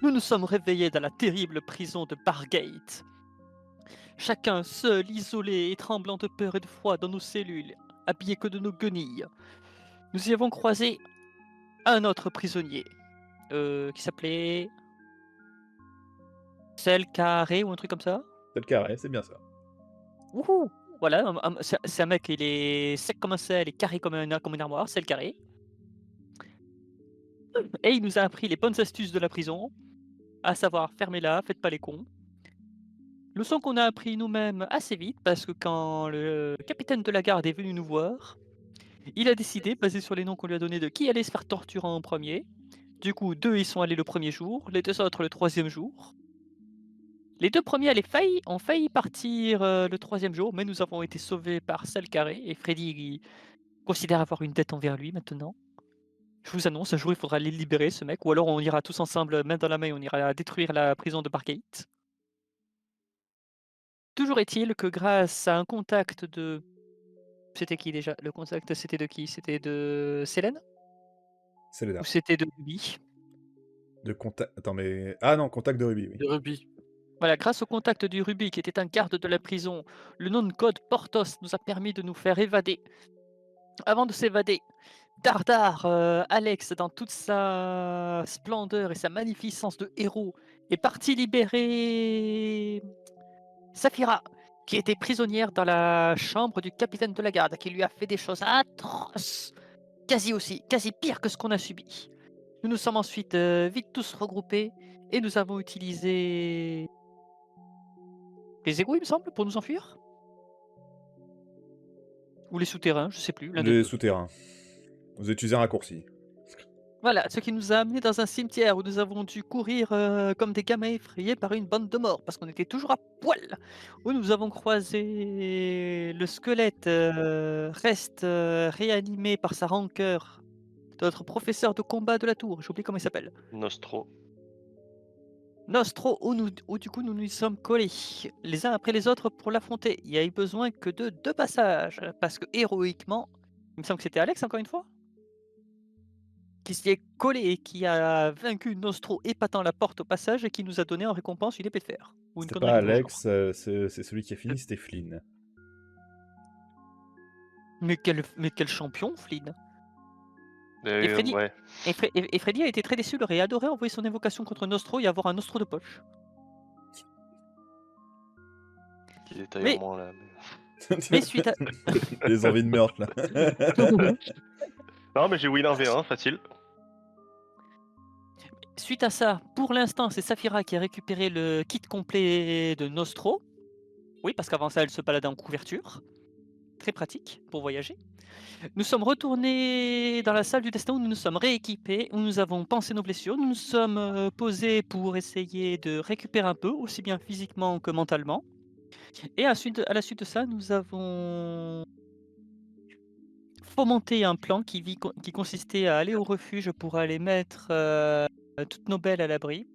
Nous nous sommes réveillés dans la terrible prison de Bargate. Chacun seul, isolé et tremblant de peur et de froid dans nos cellules, habillés que de nos guenilles. Nous y avons croisé un autre prisonnier, qui s'appelait Cell Carré ou un truc comme ça. C'est le carré, c'est bien ça. Wouhou! Voilà, c'est un mec, il est sec comme un sel et carré comme une armoire, Cell Carré. Et il nous a appris les bonnes astuces de la prison, à savoir fermez-la, faites pas les cons. Leçon qu'on a appris nous-mêmes assez vite parce que quand le capitaine de la garde est venu nous voir, il a décidé, basé sur les noms qu'on lui a donnés, de qui allait se faire torturer en premier. Du coup, 2 y sont allés le premier jour, les 2 autres le troisième jour. Les 2 premiers ont failli partir le troisième jour, mais nous avons été sauvés par Sal Carré et Freddy il considère avoir une dette envers lui maintenant. Je vous annonce, un jour il faudra les libérer, ce mec, ou alors on ira tous ensemble, main dans la main, on ira détruire la prison de Bargate. Toujours est-il que grâce à un contact de... C'était qui déjà? Le contact, c'était de qui? C'était de Selene? C'est les Ou dames. c'était de Ruby? De contact. Attends, mais. Ah non, contact de rubis, oui. De Ruby. Voilà, grâce au contact du Ruby, qui était un garde de la prison, le nom de code Portos nous a permis de nous faire évader. Avant de s'évader, Dardar, Alex, dans toute sa splendeur et sa magnificence de héros, est parti libérer Saphira, qui était prisonnière dans la chambre du capitaine de la garde, qui lui a fait des choses atroces, quasi pire que ce qu'on a subi. Nous nous sommes ensuite vite tous regroupés et nous avons utilisé les égouts, il me semble, pour nous enfuir. Ou les souterrains, je sais plus, l'un des Les deux. souterrains. Vous utilisez un raccourci. Voilà, ce qui nous a amenés dans un cimetière où nous avons dû courir comme des gamins effrayés par une bande de morts, parce qu'on était toujours à poil. Où nous avons croisé le squelette reste réanimé par sa rancœur de notre professeur de combat de la tour. J'ai oublié comment il s'appelle. Nostro. Nostro, où du coup nous nous y sommes collés les uns après les autres pour l'affronter. Il y a eu besoin que de 2 passages, parce que héroïquement, il me semble que c'était Alex encore une fois, qui s'y est collé et qui a vaincu Nostro, épatant la porte au passage et qui nous a donné en récompense une épée de fer. Ou une C'était connerie pas du genre. Alex, c'est celui qui a fini, c'était Flynn. Mais quel champion, Flynn. Et Freddy, Ouais, et Freddy a été très déçu, il aurait adoré envoyer son invocation contre Nostro et avoir un Nostro de poche. petit détail en Mais, moins là. mais suite à... Les envies de meurtre, là. Non, mais j'ai win 1v1, facile. Suite à ça, pour l'instant, c'est Saphira qui a récupéré le kit complet de Nostro. Oui, parce qu'avant ça, elle se baladait en couverture. Très pratique pour voyager. Nous sommes retournés dans la salle du destin où nous nous sommes rééquipés, où nous avons pansé nos blessures. Nous nous sommes posés pour essayer de récupérer un peu, aussi bien physiquement que mentalement. Et à la suite de ça, nous avons fomenté un plan qui consistait à aller au refuge pour aller mettre toutes nos belles à l'abri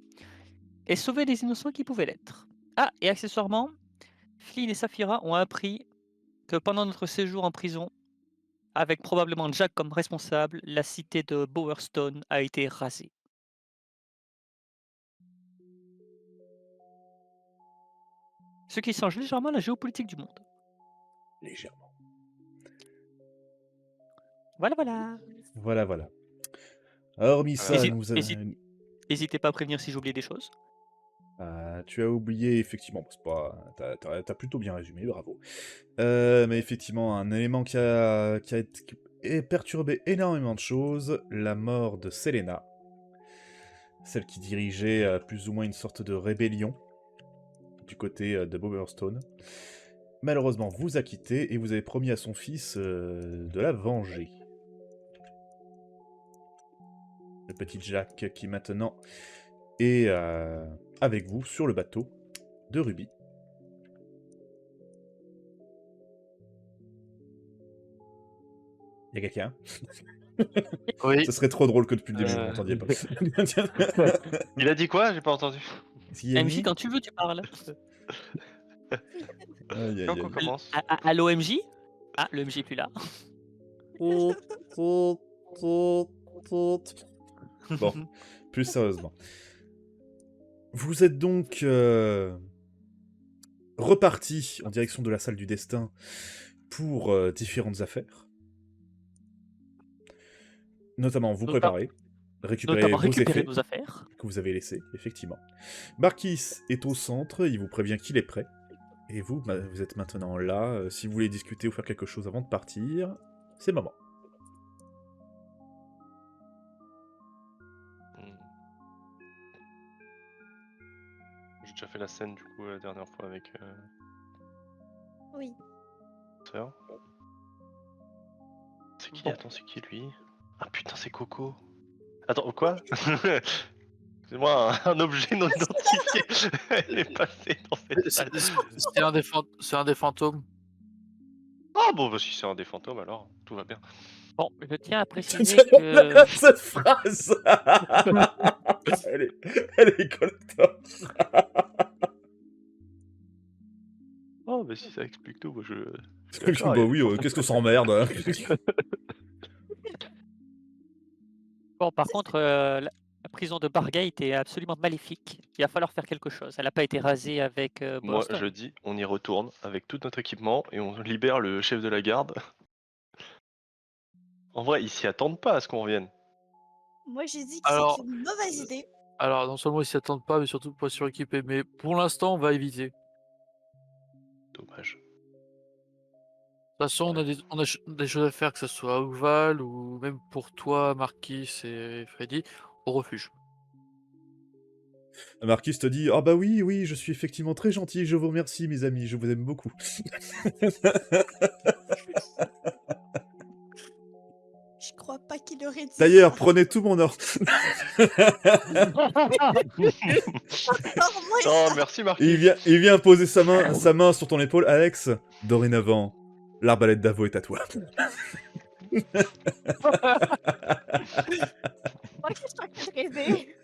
et sauver les innocents qui pouvaient l'être. Ah, et accessoirement, Flynn et Saphira ont appris que pendant notre séjour en prison, avec probablement Jack comme responsable, la cité de Bowerstone a été rasée. Ce qui change légèrement la géopolitique du monde. Légèrement. Voilà, voilà. Voilà, voilà. Hormis ça, Hési- nous hési- N'hésitez pas à prévenir si j'oublie des choses. tu as oublié, effectivement, c'est pas... T'as plutôt bien résumé, bravo. Mais effectivement, un élément qui a perturbé énormément de choses, la mort de Selena, celle qui dirigeait plus ou moins une sorte de rébellion du côté de Bowerstone. Malheureusement, vous a quitté et vous avez promis à son fils de la venger. Le petit Jack qui maintenant est avec vous sur le bateau de Ruby. Y'a quelqu'un? Oui. Ce serait trop drôle que depuis le début vous m'entendiez pas. Il a dit quoi? J'ai pas entendu. S'il y a MJ, mis... quand tu veux, tu parles. Aïe aïe Donc on aïe. commence. Allô MJ. Ah, le MJ est plus là. Bon, plus sérieusement. Vous êtes donc reparti en direction de la salle du destin pour différentes affaires. Notamment vous Nota- préparer, récupérer Notamment vos récupérer effets nos affaires. que vous avez laissés, effectivement. Marquis est au centre, il vous prévient qu'il est prêt. Et vous, vous êtes maintenant là. Si vous voulez discuter ou faire quelque chose avant de partir, c'est le moment. Hmm. J'ai déjà fait la scène du coup la dernière fois avec Oui. sœur. C'est qui? Bon. Attends, c'est qui lui? Ah putain, c'est Coco. Attends, quoi? C'est moi un objet non identifié. Elle est passée dans cette salle. C'est un des fantômes. Ah bon, bah si c'est un des fantômes alors, tout va bien. Bon, je tiens à préciser que... Cette phrase elle est collector. Oh bah si ça explique tout, moi je... Bah oui, qu'est-ce que ça emmerde hein. Bon, par contre, la prison de Bargate est absolument maléfique. Il va falloir faire quelque chose. Elle n'a pas été rasée avec Moi Boston. je dis, on y retourne avec tout notre équipement et on libère le chef de la garde. En vrai, ils s'y attendent pas à ce qu'on revienne. Moi, j'ai dit que Alors- c'est une mauvaise idée. Alors, non seulement ils s'y attendent pas, mais surtout pas suréquipés. Mais pour l'instant, on va éviter. De Dommage. toute façon, on a des choses à faire, que ce soit à Ouval ou même pour toi, Marquis et Freddy, au refuge. Marquis te dit « Ah bah oui, oui, je suis effectivement très gentil, je vous remercie mes amis, je vous aime beaucoup. » Je crois pas qu'il aurait dit D'ailleurs, ça. prenez tout mon or. Sors-moi Oh, ça. merci Marquis. Il vient poser sa main sur ton épaule. Alex, dorénavant, l'arbalète d'Avo est à toi. Moi, je suis en train de rêver.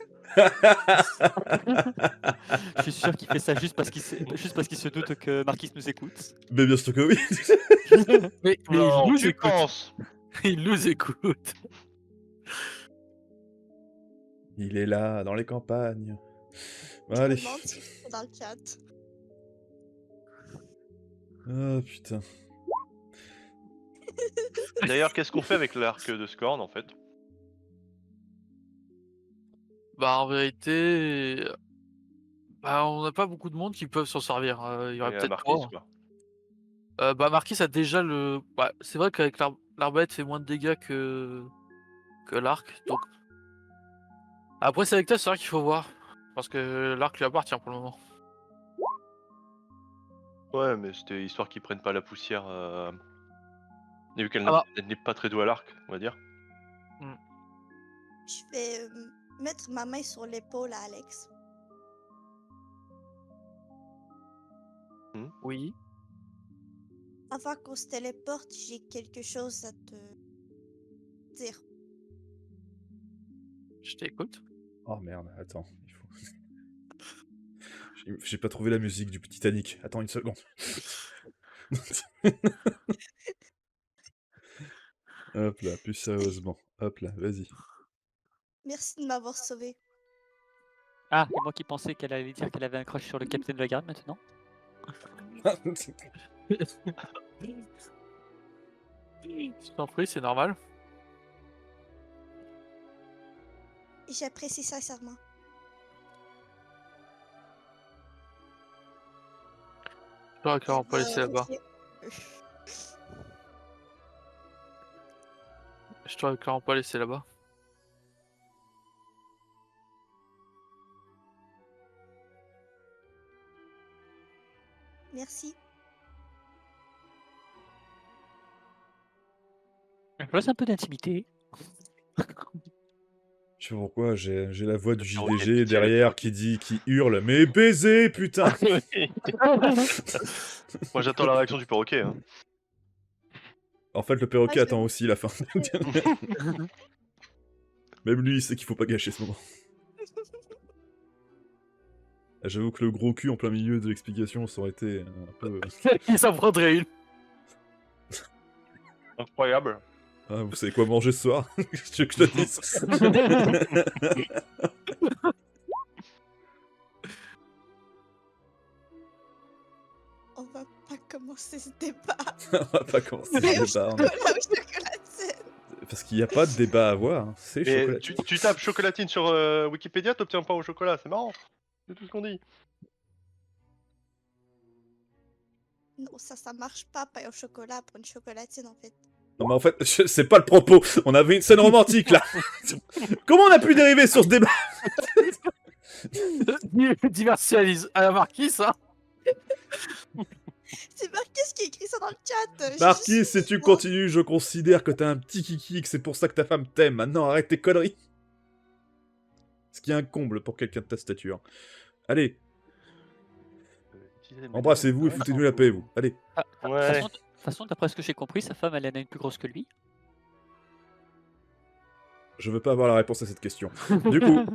Je suis sûr qu'il fait ça juste parce qu'il se doute que Marquis nous écoute. Mais bien sûr que oui. Mais Alors, il nous tu écoute. penses? Il nous écoute. Il est là, dans les campagnes. Je me Allez. demande s'il est dans le chat. Ah putain. D'ailleurs, qu'est-ce qu'on fait avec l'arc de Scorn en fait? Bah, en vérité, bah, on n'a pas beaucoup de monde qui peuvent s'en servir. Il y aurait Et à peut-être Marquis toi. quoi. Bah, Marquis a déjà le. Bah, c'est vrai qu'avec l'arbalète fait moins de dégâts que l'arc. Donc. Après, c'est avec toi, c'est vrai qu'il faut voir. Parce que l'arc lui appartient pour le moment. Ouais, mais c'était histoire qu'ils prennent pas la poussière. Et vu qu'elle Ah bah. elle n'est pas très douée à l'arc, on va dire. Je vais mettre ma main sur l'épaule à Alex. Oui. Avant qu'on se téléporte, j'ai quelque chose à te dire. Je t'écoute. Oh merde, attends. Il faut... J'ai pas trouvé la musique du Titanic. Attends une seconde. Hop là, plus sérieusement. Hop là, vas-y. Merci de m'avoir sauvé. Ah, et moi qui pensais qu'elle allait dire qu'elle avait un crush sur le capitaine de la garde maintenant. Je t'en prie, c'est normal. J'apprécie sincèrement. Je t'aurais clairement pas laissé là-bas. Je t'aurais clairement pas laissé là-bas. Merci. Je laisse un peu d'intimité. Je sais pas pourquoi, j'ai la voix du perroquet, JDG pitié, derrière qui hurle « Mais baiser, putain !» Moi j'attends la réaction du perroquet. Hein. En fait, le perroquet Ah, attend aussi la fin. Même lui, il sait qu'il faut pas gâcher ce moment. Ah, j'avoue que le gros cul en plein milieu de l'explication, ça aurait été un peu... Il s'en prendrait une. Incroyable. Ah, vous savez quoi manger ce soir? Tu veux que je te dise? commencer ce débat. On va pas commencer Mais le au débat. chocolat ou chocolatine. Parce qu'il n'y a pas de débat à avoir. Hein. C'est Mais chocolat. tu tapes chocolatine sur Wikipédia, t'obtiens pas au chocolat, c'est marrant. C'est tout ce qu'on dit. Non, ça marche pas, pain au chocolat pour une chocolatine en fait. Non mais en fait, c'est pas le propos. On avait une scène romantique là. Comment on a pu dériver sur ce débat? Diversialise à la marquise, hein. C'est Marquis qui écrit ça dans le chat. Marquis, si tu continues, je considère que t'as un petit kiki et que c'est pour ça que ta femme t'aime. Maintenant, arrête tes conneries. Ce qui est un comble pour quelqu'un de ta stature. Allez, embrassez-vous et foutez-nous la paix, vous. Allez. De Ouais. toute façon, d'après ce que j'ai compris, sa femme, elle en a une plus grosse que lui. Je veux pas avoir la réponse à cette question. Du coup,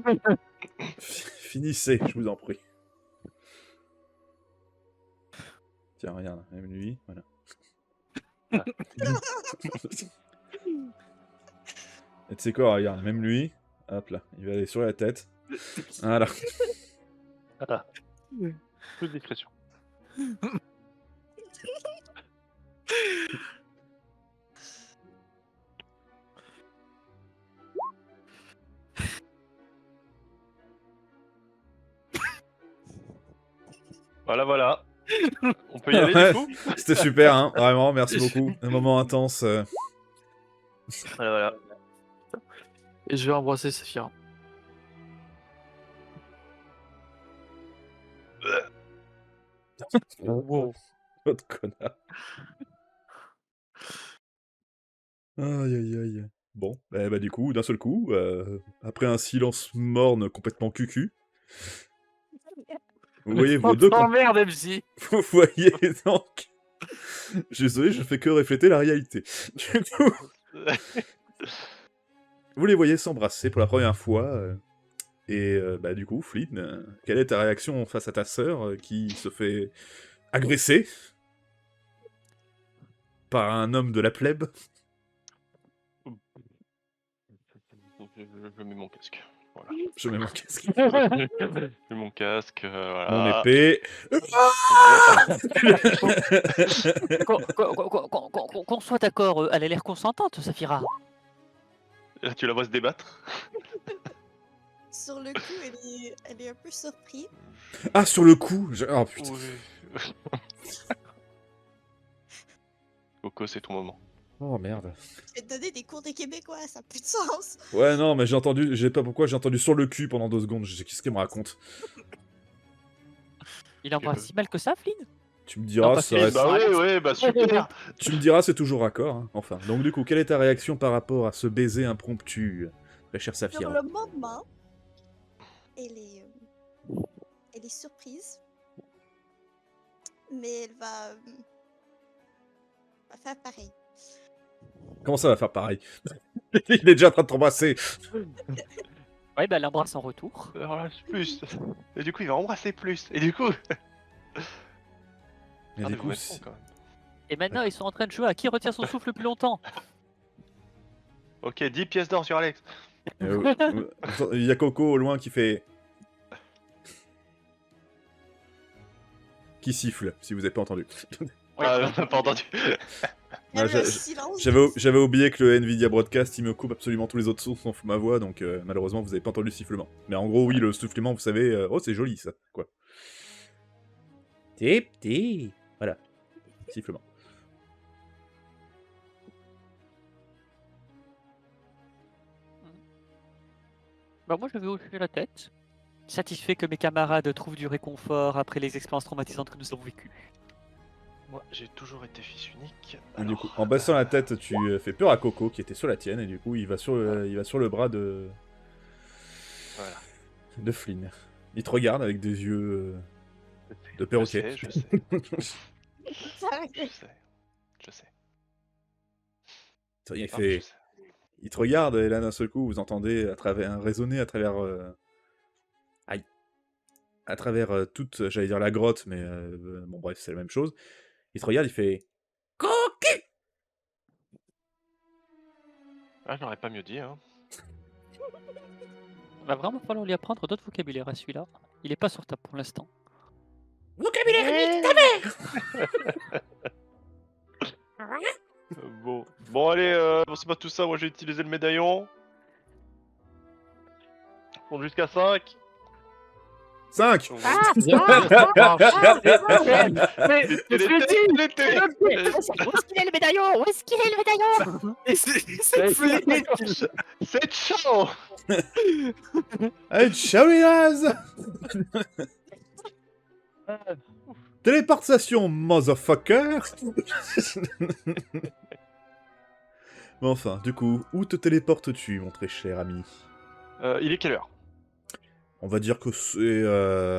finissez, je vous en prie. Tiens, regarde, même lui, voilà. Et tu sais quoi, regarde, même lui, hop là, il va aller sur la tête. Voilà. Voilà. Plus de discrétion. Voilà, voilà. On peut y aller Ouais, du coup. c'était super, hein, vraiment, merci beaucoup. Un moment intense. Voilà, voilà. Et je vais embrasser Saphira. Wow. Autre connard. Aïe aïe aïe. Bon, bah du coup, d'un seul coup, après un silence morne complètement cucu, vous voyez vos deux... Merde, MC. Vous voyez donc... Je suis désolé, je fais que refléter la réalité. Du coup, vous les voyez s'embrasser pour la première fois. Et bah du coup, Flynn, quelle est ta réaction face à ta sœur qui se fait agresser par un homme de la plèbe? Je mets mon casque. Voilà. Je mets mon casque. Je mets mon casque, voilà. Mon épée. Qu'on soit d'accord, elle a l'air consentante, Saphira. Là, tu la vois se débattre. Sur le coup, elle est un peu surprise. Ah, sur le coup Oh putain. Oui. Coco, c'est ton moment. Oh merde. Je vais te donner des cours de québécois, ça n'a plus de sens. Ouais, non, mais j'ai entendu, je sais pas pourquoi, j'ai entendu sur le cul pendant 2 secondes. Qu'est-ce qu'il me raconte? Il embrasse si mal que ça, Flynn? Tu me diras, pas ça Flynn, reste... Bah oui, bah super. Tu me diras, c'est toujours raccord. Hein. Enfin, donc du coup, quelle est ta réaction par rapport à ce baiser impromptu, très cher Sur Saphira? le moment, elle est surprise. Mais elle va faire pareil. Comment ça va faire pareil? Il est déjà en train de t'embrasser. Ouais, bah elle embrasse en retour. Alors, plus. Et du coup, il va embrasser plus. Et du coup. Et du coup, quand même. Et maintenant, ils sont en train de jouer à qui retient son souffle le plus longtemps. Ok, 10 pièces d'or sur Alex. il y a Coco au loin qui fait... Qui siffle, si vous n'avez pas entendu. Ah, on n'a pas entendu. Ah, Il y a eu un silence. J'avais oublié que le Nvidia Broadcast, il me coupe absolument tous les autres sons sauf ma voix, donc malheureusement, vous n'avez pas entendu le sifflement. Mais en gros, oui, le sifflement, vous savez... Oh, c'est joli, ça, quoi. Petit. Voilà. Sifflement. Bah moi, je vais hocher la tête. Satisfait que mes camarades trouvent du réconfort après les expériences traumatisantes que nous avons vécues. Moi, j'ai toujours été fils unique. Et du coup, en baissant la tête, tu fais peur à Coco, qui était sur la tienne, et du coup, il va sur le bras de... Voilà. De Flynn. Il te regarde avec des yeux de perroquet. Je sais. Je sais. Il Ah, fait... je sais. Il te regarde, et là, d'un seul coup, vous entendez résonner à travers... Aïe. À travers toute, j'allais dire la grotte, mais bon, bref, c'est la même chose. Il te regarde, il fait... Coquille. Ah, j'aurais pas mieux dit, hein. Il va vraiment falloir lui apprendre d'autres vocabulaires à celui-là. Il est pas sur table pour l'instant. Vocabulaire unique, ta mère. Bon allez, c'est pas tout ça, moi j'ai utilisé le médaillon. On compte jusqu'à 5. 5. Mais Il je l'ai était, dit. il était. Où est-ce qu'il est le médaillon? Où est-ce qu'il est le médaillon? C'est flic. C'est chaud. Hey, ciao les nazes. Téléportation, motherfucker. Mais enfin, du coup, où te téléportes-tu, mon très cher ami? Il est quelle heure? On va dire que c'est...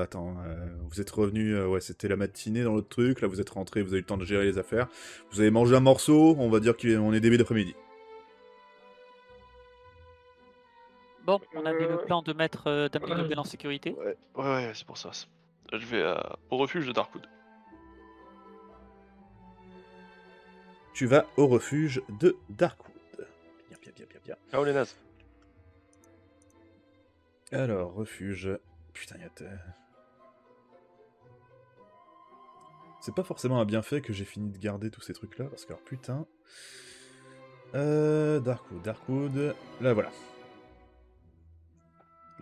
Attends, vous êtes revenu, ouais, c'était la matinée dans l'autre truc, là vous êtes rentré, vous avez eu le temps de gérer les affaires. Vous avez mangé un morceau, on va dire qu'on est début d'après-midi. Bon, on avait le plan de mettre Damien Nobel en sécurité. Ouais, c'est pour ça. Je vais au refuge de Darkwood. Tu vas au refuge de Darkwood. Bien. Ciao les nazes. Alors, refuge... Putain, c'est pas forcément un bienfait que j'ai fini de garder tous ces trucs-là, parce que, alors, putain... Darkwood... Là, voilà.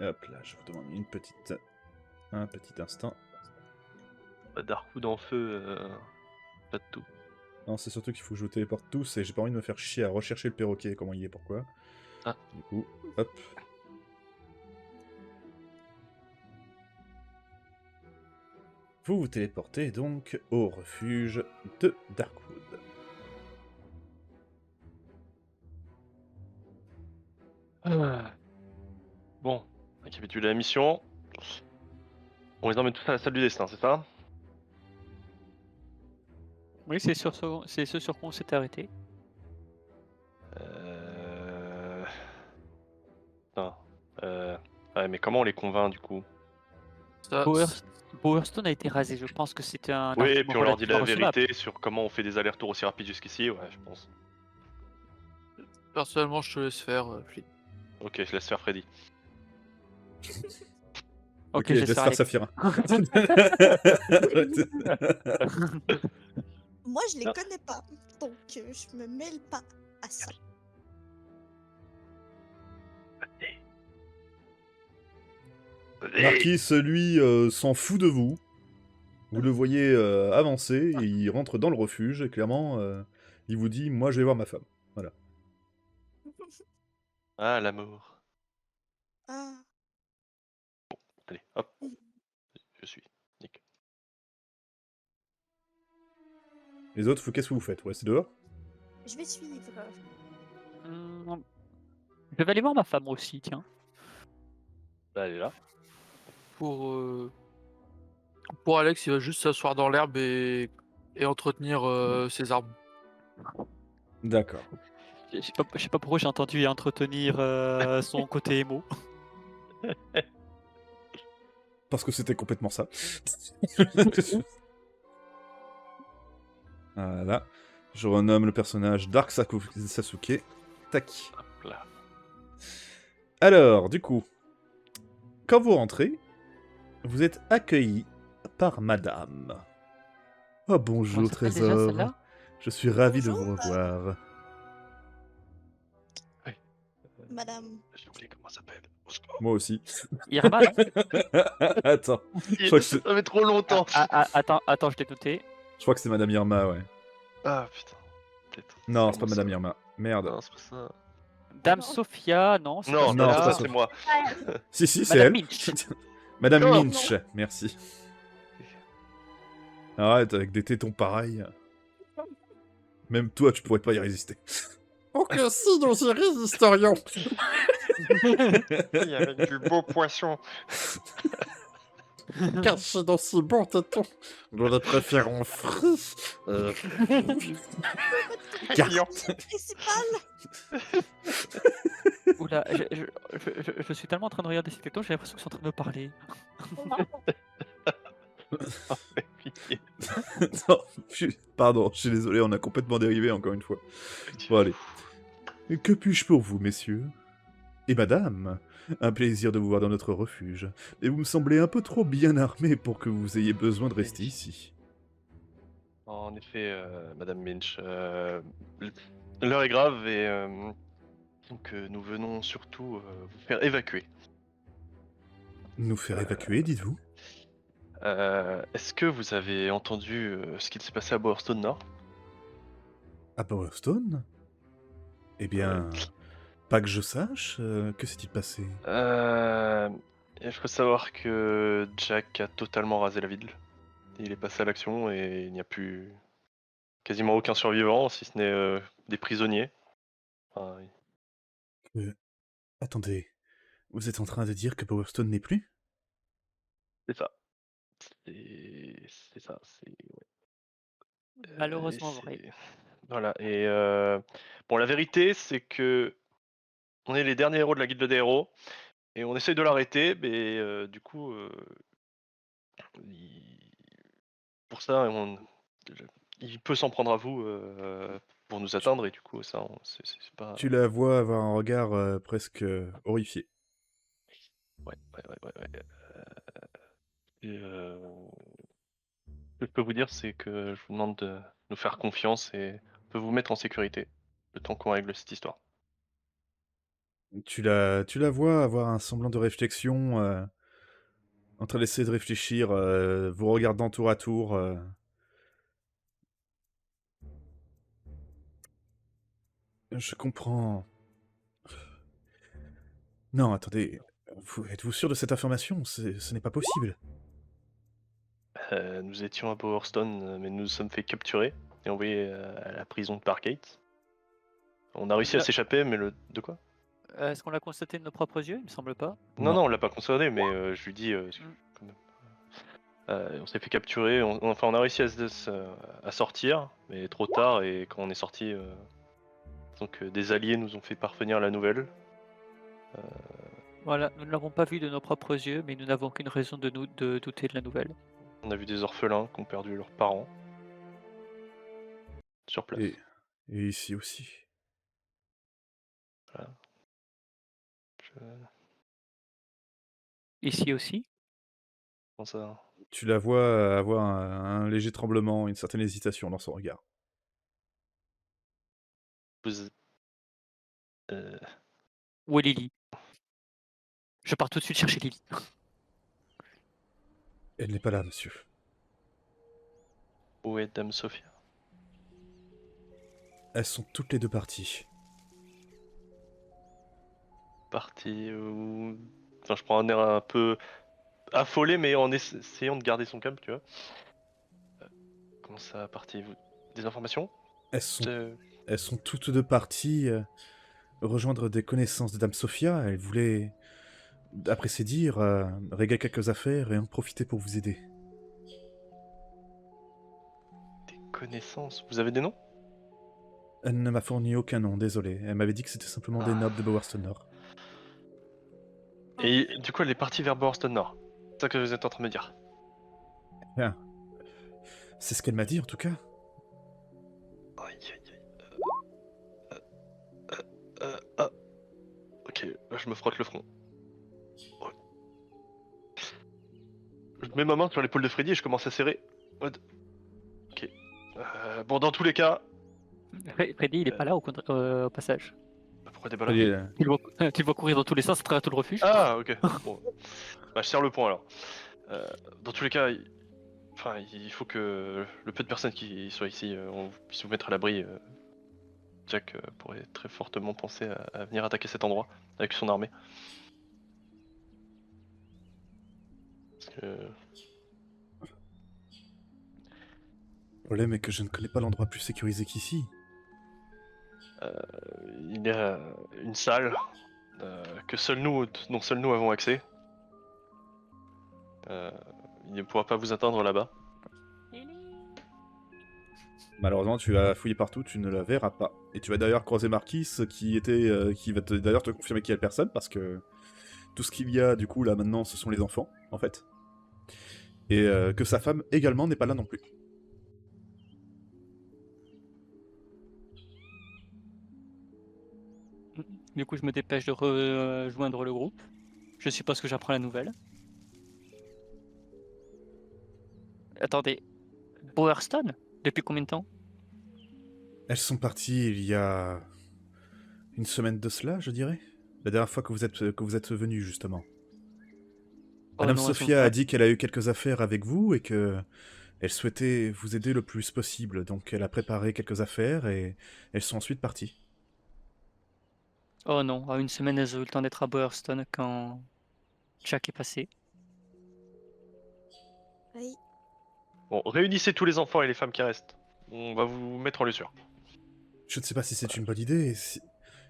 Hop là, je vous demande un petit instant. Darkwood en feu, pas de tout. Non, c'est surtout qu'il faut que je vous téléporte tous, et j'ai pas envie de me faire chier à rechercher le perroquet, comment il est, pourquoi. Ah. Du coup, hop... Vous vous téléportez donc au refuge de Darkwood. Bon, récapituler la mission. On les emmène tous à la salle du destin, c'est ça? Oui, c'est ce sur quoi on s'était arrêté. Putain. Ouais, mais comment on les convainc du coup? Ça, Bowerstone a été rasé, je pense que c'était un Oui, et argument puis on leur dit la relativement vérité sur comment on fait des allers-retours aussi rapides jusqu'ici, ouais, je pense. personnellement, je te laisse faire, Flynn. Ok, je laisse faire Freddy. Ok, je laisse faire Alex. Saphira. Moi, je les connais pas, donc je me mêle pas à ça. Marquis, lui, s'en fout de vous. Vous le voyez avancer, et il rentre dans le refuge, et clairement, il vous dit « Moi, je vais voir ma femme. » Voilà. Ah, l'amour. Ah, Allez, hop. Je suis. Nick. Les autres, qu'est-ce que vous faites? Vous restez dehors? je vais suivre. Je vais aller voir ma femme aussi, tiens. Bah, elle est là. Pour Alex, il va juste s'asseoir dans l'herbe et entretenir ses arbres. D'accord. Je sais pas pourquoi j'ai entendu entretenir son côté émo. Parce que c'était complètement ça. Voilà. Je renomme le personnage Dark Sasuke. Tac. Hop là. Alors, du coup, quand vous rentrez, vous êtes accueilli par madame. Oh bonjour Comment ça s'appelle déjà, trésor. celle-là? Je suis ravi de Bonjour, vous revoir. Madame. J'ai oublié comment ça s'appelle. Au secours. Moi aussi. Irma, non? Attends. Je crois que c'est- Ça fait trop longtemps. Attends, je l'ai noté. Je crois que c'est Madame Irma, ouais. Ah putain. Peut-être. Non, c'est pas vraiment Madame ça. Irma. Merde. Non, c'est pas ça. Dame Non. Sophia, non, c'est Non, pas non, non, c'est celle-là. pas c'est moi. Si, c'est Madame elle. Minch. Madame Non. Minch, merci. Arrête, avec des tétons pareils. Même toi, tu pourrais pas y résister. Ok, si, nous y résisterions. Oui, avec du beau poisson. Caché dans si bons tétons. Nous les préférons frits. Client. Principal. Oula, je suis tellement en train de regarder ces tétons, j'ai l'impression qu'ils sont en train de me parler. Non, pardon, je suis désolé, on a complètement dérivé encore une fois. Bon, allez. Que puis-je pour vous, messieurs? Et madame, un plaisir de vous voir dans notre refuge. Mais vous me semblez un peu trop bien armé pour que vous ayez besoin de rester ici. En effet, Madame Minch, l'heure est grave et donc nous venons surtout vous faire évacuer. Nous faire évacuer, dites-vous? Est-ce que vous avez entendu ce qu'il s'est passé à Bowerstone Nord? À Bowerstone? Eh bien, pas que je sache, que s'est-il passé? Il faut savoir que Jack a totalement rasé la ville. Il est passé à l'action et il n'y a plus quasiment aucun survivant, si ce n'est des prisonniers. Enfin, Attendez, vous êtes en train de dire que Bowerstone n'est plus? c'est ça. C'est ça. Malheureusement vrai. Voilà. Et bon, la vérité, c'est que on est les derniers héros de la guilde des héros et on essaye de l'arrêter, mais du coup, il- pour ça, il peut s'en prendre à vous pour nous atteindre et du coup, ça, c'est pas. Tu la vois avoir un regard presque horrifié. Ouais. Et, ce que je peux vous dire, c'est que je vous demande de nous faire confiance et de vous mettre en sécurité le temps qu'on règle cette histoire. Tu la vois avoir un semblant de réflexion, en train d'essayer de réfléchir, vous regardant tour à tour. Je comprends. Non, attendez. Êtes-vous sûr de cette information? Ce n'est pas possible. Nous étions à Powerstone, mais nous nous sommes fait capturer et envoyer à la prison de Parkgate. On a réussi à Là- s'échapper, mais le. De quoi? Est-ce qu'on l'a constaté de nos propres yeux? Il me semble pas. Non, on l'a pas concerné, mais je lui dis. Quand même. On s'est fait capturer, enfin on a réussi à sortir, mais trop tard, et quand on est sorti, donc des alliés nous ont fait parvenir la nouvelle. Voilà, nous ne l'avons pas vu de nos propres yeux, mais nous n'avons aucune raison de douter de la nouvelle. On a vu des orphelins qui ont perdu leurs parents sur place. Et ici aussi. Voilà. Ici aussi? Comment ça? Tu la vois avoir un léger tremblement, une certaine hésitation dans son regard. Vous... euh, Où est Lily? Je pars tout de suite chercher Lily. Elle n'est pas là, monsieur. Où est Dame Sophia? Elles sont toutes les deux parties. Partie où... Enfin, je prends un air un peu affolé, mais en essayant de garder son calme, tu vois. Comment ça, partie Des informations? Elles sont, Euh, elles sont toutes deux parties rejoindre des connaissances de Dame Sophia. Elle voulait, après ses dires, régler quelques affaires et en profiter pour vous aider. Des connaissances. Vous avez des noms? Elle ne m'a fourni aucun nom, désolé. Elle m'avait dit que c'était simplement des nobles de Bowerstone Nord. Et du coup, elle est partie vers Bowerstone Nord. C'est ça que vous êtes en train de me dire. Bien. C'est ce qu'elle m'a dit, en tout cas. Aïe, aïe, aïe. Ok, là, je me frotte le front. Ouais. Je mets ma main sur l'épaule de Freddy et je commence à serrer. Ok. Bon, dans tous les cas... Freddy, il est pas là au passage. Pourquoi t'es pas là? Tu le vois courir dans tous les sens à travers tout le refuge. Ah, ok. Bon. Bah, je serre le point alors. Dans tous les cas, enfin, il faut que le peu de personnes qui soient ici, on puisse vous mettre à l'abri. Jack pourrait très fortement penser à venir attaquer cet endroit avec son armée. Parce que... Le problème est que je ne connais pas l'endroit plus sécurisé qu'ici. il y a une salle que dont seuls nous avons accès. Il ne pourra pas vous atteindre là-bas. Malheureusement, tu as fouillé partout, tu ne la verras pas. Et tu vas d'ailleurs croiser Marquis, qui va d'ailleurs te confirmer qu'il y a personne, parce que tout ce qu'il y a, du coup, là, maintenant, ce sont les enfants, en fait. Et que sa femme, également, n'est pas là non plus. Du coup, je me dépêche de rejoindre le groupe. Je suppose que j'apprends la nouvelle. Attendez, Bowerstone? Depuis combien de temps? Elles sont parties il y a une semaine de cela, je dirais. La dernière fois que vous êtes venu, justement. Oh Madame non, elles sont Sophia a pas. dit qu'elle a eu quelques affaires avec vous et que elle souhaitait vous aider le plus possible. Donc elle a préparé quelques affaires et elles sont ensuite parties. Oh non, à une semaine, elles ont eu le temps d'être à Bowerston quand Jack est passé. Oui. Bon, réunissez tous les enfants et les femmes qui restent. On va vous mettre en lieu sûr. Je ne sais pas si c'est une bonne idée.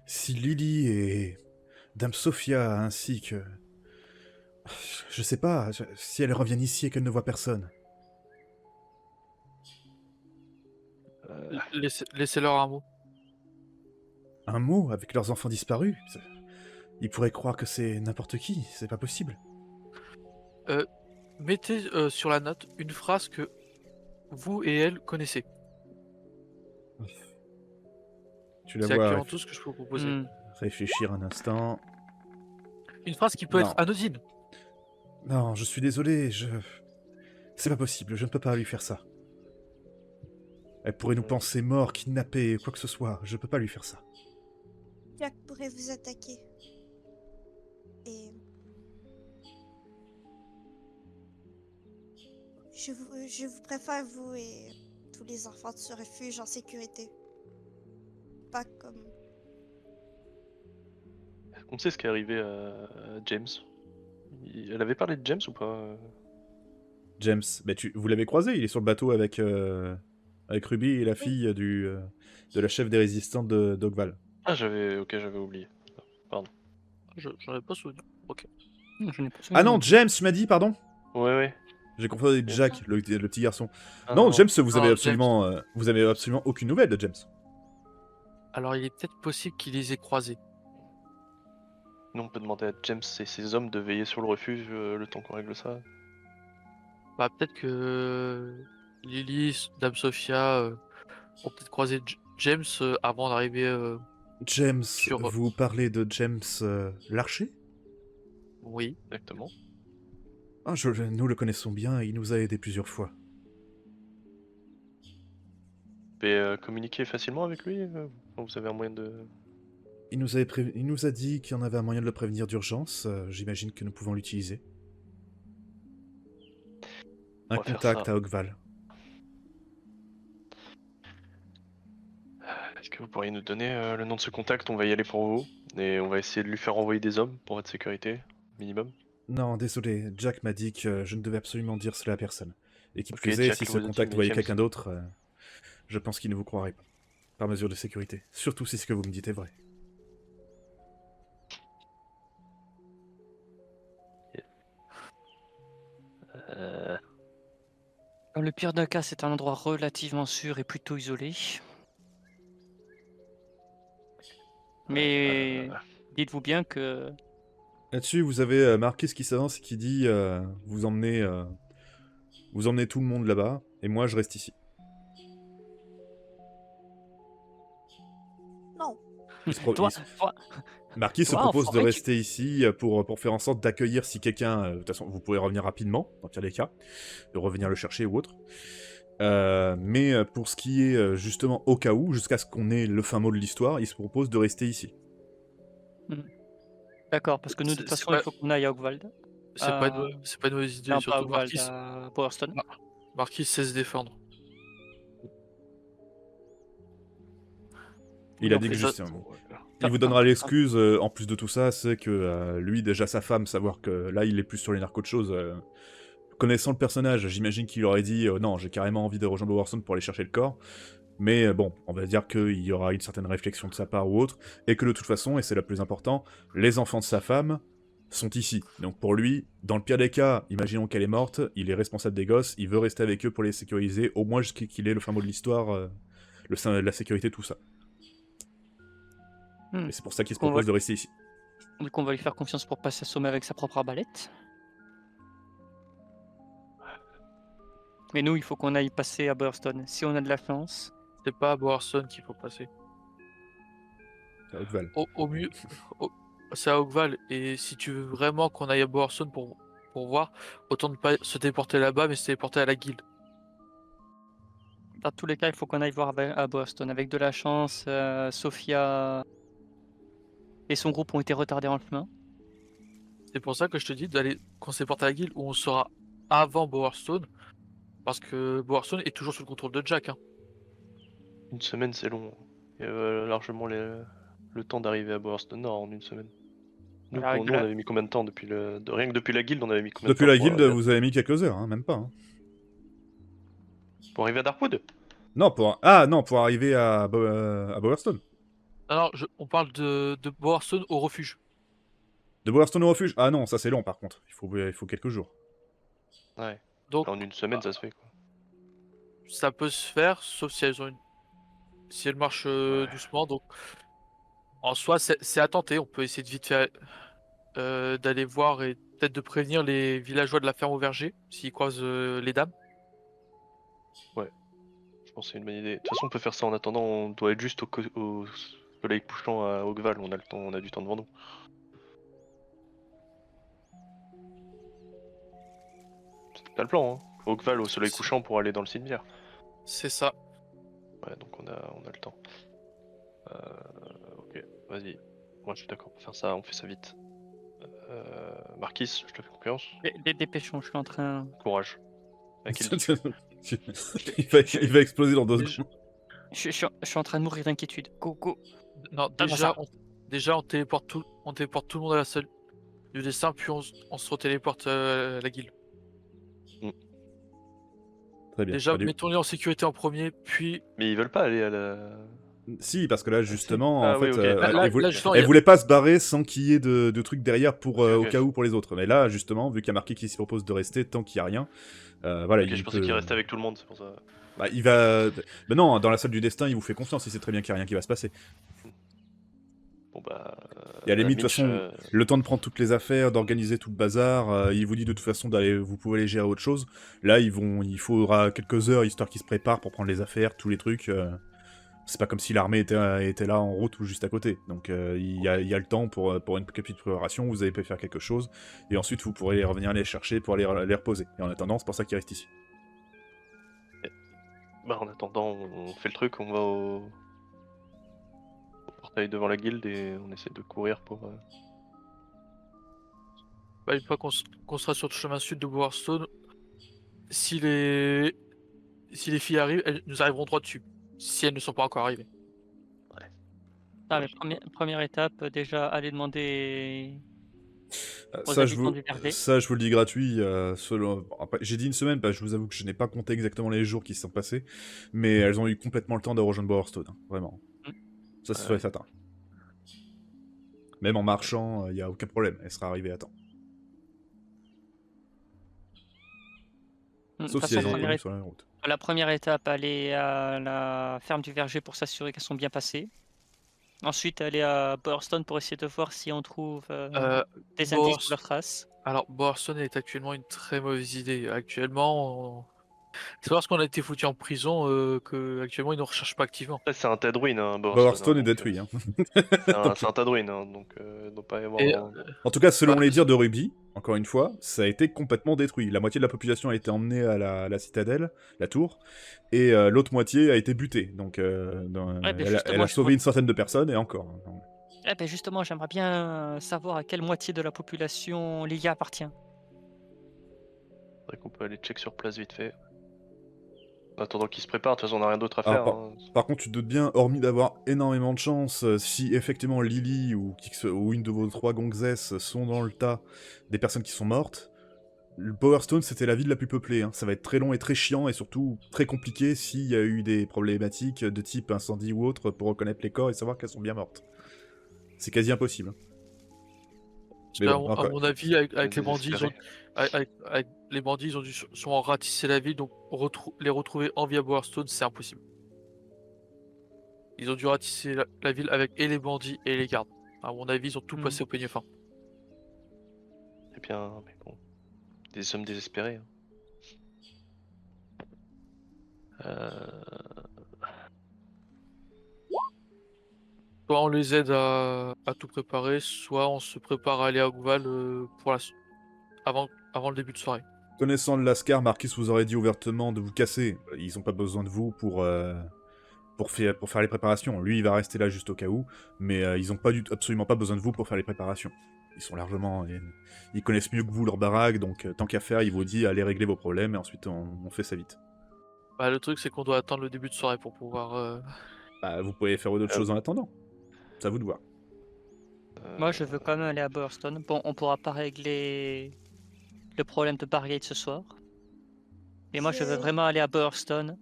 Si Lily et Dame Sophia ainsi que... Je sais pas, si elles reviennent ici et qu'elles ne voient personne. Laissez-leur un mot. Un mot avec leurs enfants disparus ils pourraient croire que c'est n'importe qui, c'est pas possible. Mettez sur la note une phrase que vous et elle connaissez. Tu la C'est vois actuellement tout ce que je peux vous proposer. réfléchir un instant. Une phrase qui peut Non. être anodine. Non, je suis désolé, c'est pas possible, je ne peux pas lui faire ça. Elle pourrait nous penser morts, kidnappés, quoi que ce soit, je peux pas lui faire ça. Jack pourrait vous attaquer. Et... je vous préfère, vous et tous les enfants de ce refuge en sécurité. Pas comme... On sait ce qui est arrivé à James. Elle avait parlé de James ou pas? James, bah vous l'avez croisé, il est sur le bateau avec Ruby et la fille de la chef des résistants d'Ogval. Ah, j'avais oublié. Pardon. J'en ai pas souvenir. Ok. Je n'ai pas Ah souvenir non, non plus. James, tu m'as dit, pardon. Ouais. J'ai confondu avec Jack, le petit garçon. Ah, non, James, vous avez Non, vous avez absolument aucune nouvelle de James. Alors il est peut-être possible qu'ils les aient croisés. Nous, on peut demander à James et ses hommes de veiller sur le refuge le temps qu'on règle ça. Bah peut-être que Lily, Dame Sophia ont peut-être croisé James avant d'arriver. James, Sur- vous parlez de James l'archer? Oui. Exactement. Ah, nous le connaissons bien, il nous a aidés plusieurs fois. Vous pouvez communiquer facilement avec lui vous avez un moyen de... Il nous a dit qu'il y en avait un moyen de le prévenir d'urgence, j'imagine que nous pouvons l'utiliser. Un On va faire contact ça. à Ogval. Est-ce que vous pourriez nous donner le nom de ce contact? On va y aller pour vous. Et on va essayer de lui faire envoyer des hommes pour votre sécurité, minimum. Non, désolé, Jack m'a dit que je ne devais absolument dire cela à personne. Et qui Ok, plus est, Jack si vous ce a dit, contact mais voyait James- quelqu'un d'autre, je pense qu'il ne vous croirait pas. Par mesure de sécurité. Surtout si ce que vous me dites est vrai. Euh, Dans le pire des cas, c'est un endroit relativement sûr et plutôt isolé. Mais dites-vous bien que Là-dessus, vous avez marqué ce qui s'avance et qui dit vous emmenez tout le monde là-bas, et moi je reste ici. Non. toi, Marquis se Toi, propose de enfoiré, rester ici pour faire en sorte d'accueillir si quelqu'un... de toute façon, vous pourrez revenir rapidement, dans le pire des cas, de revenir le chercher ou autre. Mais pour ce qui est justement au cas où, jusqu'à ce qu'on ait le fin mot de l'histoire, il se propose de rester ici. d'accord, parce que nous, de toute C'est façon, pas- il faut qu'on aille à Ogwald. C'est pas une mauvaise idée, Non, pas à surtout Ogwald, Marquis. à Bowerston. Marquis sait se défendre. Il a Non, dit que mais justement... Il ça- vous donnera l'excuse, en plus de tout ça, c'est que lui, déjà sa femme, savoir que là, il est plus sur les narcos de choses. Connaissant le personnage, j'imagine qu'il aurait dit non, j'ai carrément envie de rejoindre Bowerston pour aller chercher le corps. Mais bon, on va dire qu'il y aura une certaine réflexion de sa part ou autre, et que de toute façon, et c'est le plus important, les enfants de sa femme sont ici. Donc pour lui, dans le pire des cas, imaginons qu'elle est morte, il est responsable des gosses, il veut rester avec eux pour les sécuriser, au moins jusqu'à qu'il ait le fin mot de l'histoire, la sécurité, tout ça. Et c'est pour ça qu'il se On va- propose de rester ici. Donc on va lui faire confiance pour pas s'assommer avec sa propre arbalète. Mais nous, il faut qu'on aille passer à Bowerston. Si on a de la chance. C'est pas à Bowerston qu'il faut passer. À Oakval. Au mieux, c'est à Oakval. Et si tu veux vraiment qu'on aille à Bowerston pour voir, autant ne pas se déporter là-bas, mais se déporter à la guilde. Dans tous les cas, il faut qu'on aille voir à Boston. Avec de la chance, Sophia et son groupe ont été retardés en chemin. C'est pour ça que je te dis d'aller qu'on se porte à la guilde où on sera avant Bowerstone. Parce que Bowerstone est toujours sous le contrôle de Jack. Hein. Une semaine, c'est long. Il y a largement le temps d'arriver à Bowerstone Nord en une semaine. Nous, La pour nous, on règle- avait mis combien de temps rien que depuis la guilde, on avait mis combien Depuis de temps la pour guilde, arriver vous avez mis quelques heures, hein, même pas. Hein. pour arriver à Darkwood? Non, pour arriver à Bowerstone. Alors, on parle de Bowerstone au refuge. De Bowerstone au refuge? Ah non, ça c'est long par contre. Il faut quelques jours. Ouais. Donc, En une semaine, ça se fait quoi. ça peut se faire, sauf si si elles marchent Ouais. doucement. Donc, en soi, c'est à tenter. On peut essayer de vite fait d'aller voir et peut-être de prévenir les villageois de la ferme au verger s'ils croisent les dames. Je pense que c'est une bonne idée. De toute façon, on peut faire ça en attendant. On doit être juste au soleil couchant à Oakval. On a le temps, on a du temps devant nous. C'est le plan, hein. Oakval au soleil couchant pour aller dans le cimetière. C'est ça. Ouais, donc on a le temps. Ok, vas-y. Moi, je suis d'accord pour faire ça. On fait ça vite. Marquis, je te fais confiance. Dépêchons, je suis en train. Courage. À qui le dis il va exploser dans 2 secondes. Je suis en train de mourir d'inquiétude. Go, go. Non, Ah, déjà, ça. on téléporte tout le monde à la salle du destin, puis on se retéléporte à la guilde. Très bien. Déjà, Bah, mettons-les en sécurité en premier, puis Mais ils veulent pas aller à la. Si, parce que là, justement, Ah en oui, fait, ok. là, elle justement, il y elle a- voulait pas se barrer sans qu'il y ait de trucs derrière pour Ok, au ok. cas où pour les autres. Mais là, justement, vu qu'il y a marqué qu'il se propose de rester tant qu'il y a rien, voilà, Ok, je pensais qu'il restait avec tout le monde, c'est pour ça. Bah, il va. Mais non, dans la salle du destin, il vous fait confiance. Il sait très bien qu'il n'y a rien qui va se passer. Bon bah. Et à la limite, de toute Mitch, façon, le temps de prendre toutes les affaires, d'organiser tout le bazar, il vous dit de toute façon d'aller, vous pouvez aller gérer autre chose. Là, il faudra quelques heures histoire qu'ils se préparent pour prendre les affaires, tous les trucs. C'est pas comme si l'armée était là en route ou juste à côté. Donc il y a le temps pour une petite préparation, vous avez pu faire quelque chose, et ensuite vous pourrez revenir les chercher pour les reposer. Et en attendant, c'est pour ça qu'ils restent ici. Bah en attendant, on fait le truc, on va au portail devant la guilde et on essaie de courir pour. une fois qu'on sera sur le chemin sud de Bowerstone, si les filles arrivent, elles nous arriveront droit dessus. Si elles ne sont pas encore arrivées. Ah, mais première étape, déjà, aller demander aux Ça je, habitants vous, du Verger. ça, je vous le dis gratuit. Après, j'ai dit une semaine, parce que je vous avoue que je n'ai pas compté exactement les jours qui se sont passés, mais elles ont eu complètement le temps de rejoindre Bowerstone, hein, vraiment. Mm. Ça, c'est Ouais. certain. Même en marchant, il n'y a aucun problème, elle sera arrivée à temps. De toute Sauf si façon, elles ont connu sur la route. la première étape, aller à la ferme du Verger pour s'assurer qu'elles sont bien passées. Ensuite, aller à Bowerstone pour essayer de voir si on trouve des indices sur leurs traces. Alors, Bowerstone est actuellement une très mauvaise idée. Actuellement, c'est parce qu'on a été foutu en prison que actuellement ils ne recherchent pas activement. Là, c'est un tas de ruines, hein, Bowerstone est donc, détruit. Hein. c'est un tas de ruines, hein, donc doit pas y avoir. Et, En tout cas, selon Bah, les dires de Ruby, encore une fois, ça a été complètement détruit. La moitié de la population a été emmenée à la citadelle, la tour, et l'autre moitié a été butée. Donc, Ouais, ben elle justement, a sauvé une centaine de personnes, et encore. Hein. Eh ben justement, j'aimerais bien savoir à quelle moitié de la population Lilia appartient. Faudrait qu'on peut aller check sur place vite fait. En attendant qu'ils se préparent, de toute façon on n'a rien d'autre à Alors, faire. Hein. Par contre, tu te doutes bien, hormis d'avoir énormément de chance, si effectivement Lily ou une de vos 3 gonzesses sont dans le tas des personnes qui sont mortes, le Bowerstone c'était la ville la plus peuplée. Hein. Ça va être très long et très chiant et surtout très compliqué s'il y a eu des problématiques de type incendie ou autre pour reconnaître les corps et savoir qu'elles sont bien mortes. C'est quasi impossible. Mais bon, à mon avis, avec les bandits, désespéré. avec les bandits, ils ont dû sont ratisser la ville, donc les retrouver en via Bowerstone, c'est impossible. Ils ont dû ratisser la ville avec et les bandits et les gardes. À mon avis, ils ont tout passé au peigne fin. Eh bien, mais bon. Des hommes désespérés. Hein. Soit on les aide à tout préparer, soit on se prépare à aller à Oakval avant le début de soirée. Connaissant le Lascar, Marquis vous aurait dit ouvertement de vous casser. Ils ont pas besoin de vous pour faire les préparations. Lui, il va rester là juste au cas où, mais ils ont absolument pas besoin de vous pour faire les préparations. Ils sont largement... Ils connaissent mieux que vous leur baraque, donc tant qu'à faire, il vous dit allez régler vos problèmes, et ensuite on fait ça vite. Bah, le truc, c'est qu'on doit attendre le début de soirée pour pouvoir. Bah, vous pouvez faire d'autres choses en attendant. C'est à vous de voir. Moi, je veux quand même aller à Burston. Bon, on pourra pas régler le problème de Bargate ce soir. Mais moi, je veux vraiment aller à Burston,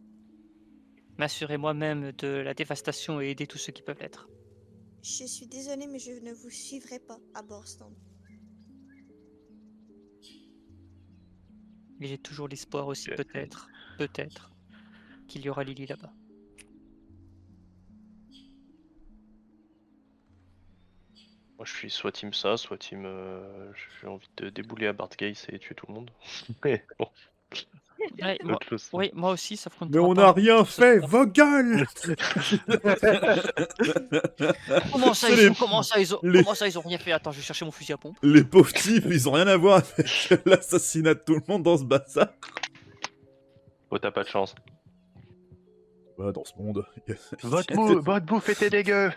m'assurer moi-même de la dévastation et aider tous ceux qui peuvent l'être. Je suis désolée, mais je ne vous suivrai pas à Borston. Et j'ai toujours l'espoir aussi, Ok. peut-être, qu'il y aura Lily là-bas. Moi, je suis soit team ça, soit team. J'ai envie de débouler à Bartgate et tuer tout le monde. Mais bon, Ouais, c'est autre chose. oui, moi aussi, sauf qu'on ne Mais pourra on pas n'a en rien faire ce fait, soir. vos gueules Comment ça, C'est ils les- ont, comment ça, ils ont, les- comment ça, ils ont rien fait? Attends, je vais chercher mon fusil à pompe. Les pauvres types, ils ont rien à voir avec l'assassinat de tout le monde dans ce bazar. Oh, t'as pas de chance. Bah, dans ce monde... Votre bouffe était dégueu.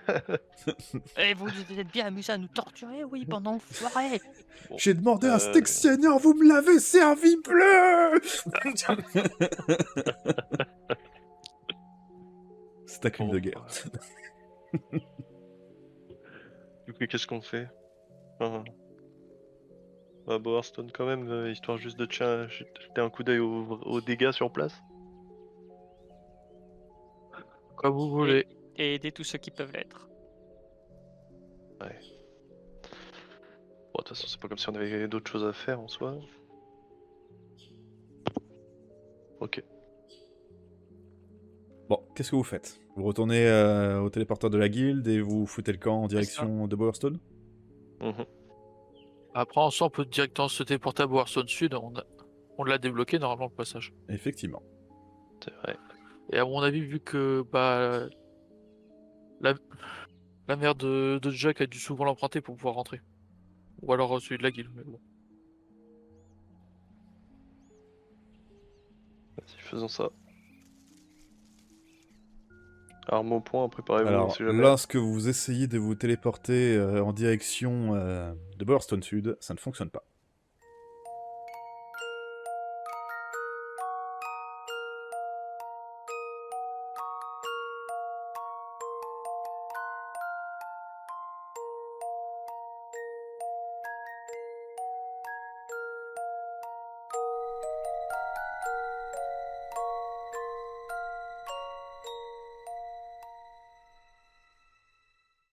Et vous êtes bien amusés à nous torturer, oui, pendant le foiré. Bon, J'ai demandé un euh, steak saignant, vous me l'avez servi bleu. C'est un crime bon, de guerre. Du coup, qu'est-ce qu'on fait à Bowerston quand même, histoire juste de jeter un coup d'œil aux dégâts sur place. Comme vous voulez. Et aider tous ceux qui peuvent l'être. Bon, de toute façon, c'est pas comme si on avait d'autres choses à faire en soi. Ok. Bon, qu'est-ce que vous faites? Vous retournez au téléporteur de la guilde et vous foutez le camp en direction de Bowerstone? Mhm. Après, en soi, on peut directement se téléporter à Bowerstone Sud. On l'a débloqué normalement le passage. Effectivement. C'est vrai. Et à mon avis, vu que bah la mère de Jack a dû souvent l'emprunter pour pouvoir rentrer. Ou alors celui de la guilde, mais bon. Vas-y, faisons ça. Arme au point, préparez-vous, on Alors, sait jamais. lorsque vous essayez de vous téléporter en direction de Bowerstone Sud, ça ne fonctionne pas.